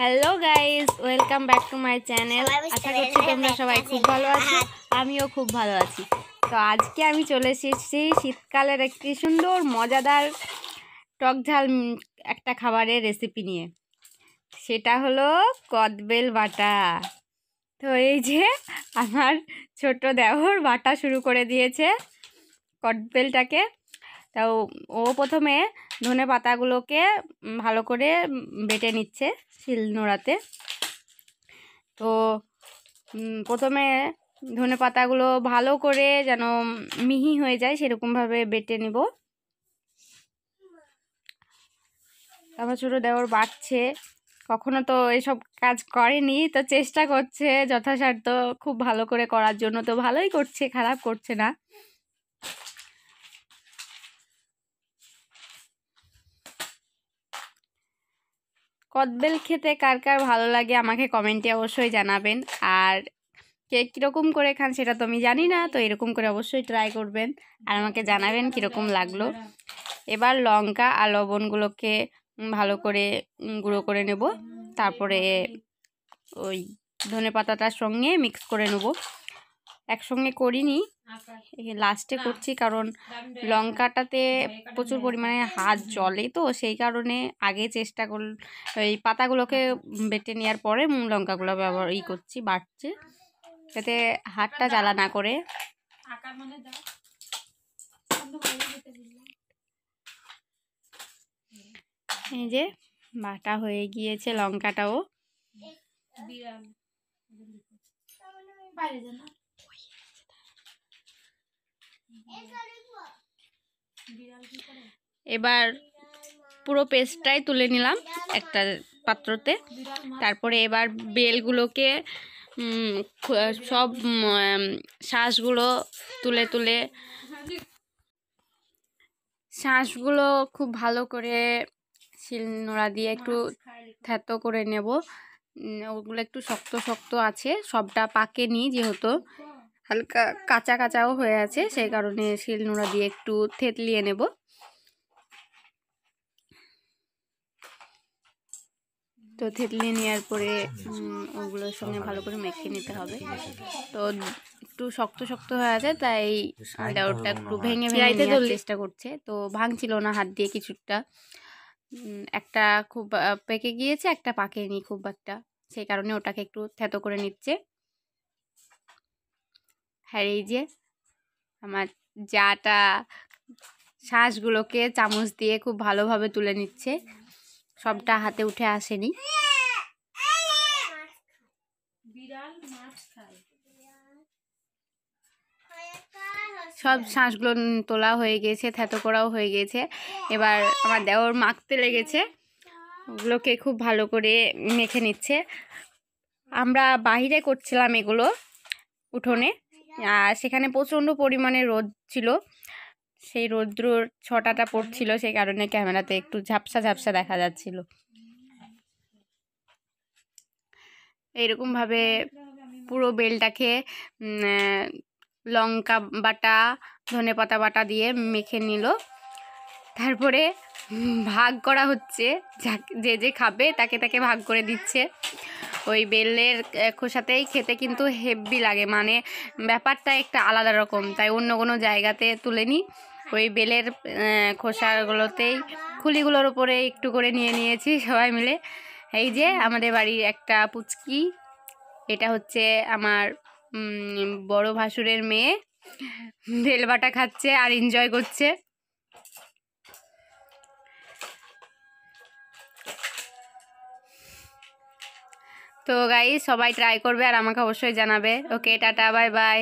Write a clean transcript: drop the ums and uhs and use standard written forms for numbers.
Hello guys, welcome back to my channel. আশা করছি তোমরা সবাই খুব ভালো আছো, আমিও খুব ভালো আছি। তো আজকে আমি চলে এসেছি শীতকালের একটি সুন্দর মজাদার টক ঝাল একটা খাবারের রেসিপি নিয়ে। সেটা হলো কদবেল বাটা। তো এই যে আমার ছোট দেওর বাটা শুরু করে দিয়েছে কদবেলটাকে। তাও ও প্রথমে ধনে পাতাগুলোকে ভালো করে বেটে নিচ্ছে শিলনোড়াতে। তো প্রথমে ধনে পাতাগুলো ভালো করে যেন মিহি হয়ে যায় সেরকমভাবে বেটে নিব। আমার ছোটো দেওর বাড়ছে, কখনো তো এসব কাজ করেনি, তো চেষ্টা করছে যথাসাধ্য খুব ভালো করে করার জন্য। তো ভালোই করছে, খারাপ করছে না। কদবেল খেতে কার কার ভালো লাগে আমাকে কমেন্টে অবশ্যই জানাবেন। আর কে কীরকম করে খান সেটা তো আমি জানি না, তো এরকম করে অবশ্যই ট্রাই করবেন আর আমাকে জানাবেন কীরকম লাগলো। এবার লঙ্কা আর লবণগুলোকে ভালো করে গুঁড়ো করে নেব। তারপরে ওই ধনে পাতাটার সঙ্গে মিক্স করে নেব। একসঙ্গে করিনি, লাস্টে করছি, কারণ লঙ্কাটাতে প্রচুর পরিমাণে হাত জ্বলে, তো সেই কারণে আগে চেষ্টা ওই পাতাগুলোকে বেটে নেওয়ার পরে লঙ্কাগুলো করছি, বাটছি, যাতে হাতটা জ্বালা না করে। এই যে বাটা হয়ে গিয়েছে লঙ্কাটাও। এবার পুরো পেস্টটাই তুলে নিলাম একটা পাত্রতে। তারপরে এবার বেলগুলোকে সব শাঁসগুলো তুলে তুলে শাঁসগুলো খুব ভালো করে শিলনোড়া দিয়ে একটু থ্যাতো করে নেব। ওগুলো একটু শক্ত শক্ত আছে, সবটা পাকেনি, যেহেতু হালকা কাঁচা কাঁচাও হয়ে আছে, সেই কারণে শিলনোড়া দিয়ে একটু থেতলিয়ে নেব। তো থেতলিয়ে নেওয়ার পরে ওগুলোর সঙ্গে ভালো করে মেখে নিতে হবে। তো একটু শক্ত শক্ত হয়ে আছে, তাই দেওরটা একটু ভেঙে ভেঙে নেওয়ার চেষ্টা করছে। তো ভাঙছিল না হাত দিয়ে কিছুটা, একটা খুব পেকে গিয়েছে, একটা পাকেনি খুব একটা, সেই কারণে ওটাকে একটু থেতো করে নিচ্ছে। হ্যাঁ, এই যে আমার জাটা শাঁসগুলোকে চামচ দিয়ে খুব ভালোভাবে তুলে নিচ্ছে, সবটা হাতে উঠে আসেনি। সব শাঁসগুলো তোলা হয়ে গেছে, থেতো করাও হয়ে গেছে। এবার আমার দেওর মাখতে লেগেছে, ওগুলোকে খুব ভালো করে মেখে নিচ্ছে। আমরা বাহিরে করছিলাম এগুলো উঠোনে, আর সেখানে প্রচণ্ড পরিমাণে রোদ ছিল, সেই রৌদ্রর ছটাটা পড়ছিল, সেই কারণে ক্যামেরাতে একটু ঝাপসা ঝাপসা দেখা যাচ্ছিল। এইরকমভাবে পুরো বেলটাকে লঙ্কা বাটা ধনেপাতা বাটা দিয়ে মেখে নিল। তারপরে ভাগ করা হচ্ছে, যে যে খাবে তাকে তাকে ভাগ করে দিচ্ছে। ওই বেলের খোসাতেই খেতে কিন্তু হেভি লাগে, মানে ব্যাপারটা একটা আলাদা রকম, তাই অন্য কোনো জায়গাতে তুলে নিই। ওই বেলের খোসাগুলোতেই খুলিগুলোর উপরে একটু করে নিয়ে নিয়েছি সবাই মিলে। এই যে আমাদের বাড়ির একটা পুচকি, এটা হচ্ছে আমার বড় ভাসুরের মেয়ে, বেল বাটা খাচ্ছে আর এনজয় করছে। তো গাইস, সবাই ট্রাই করবে আর আমাকে অবশ্যই জানাবে। ওকে, টাটা, বাই বাই।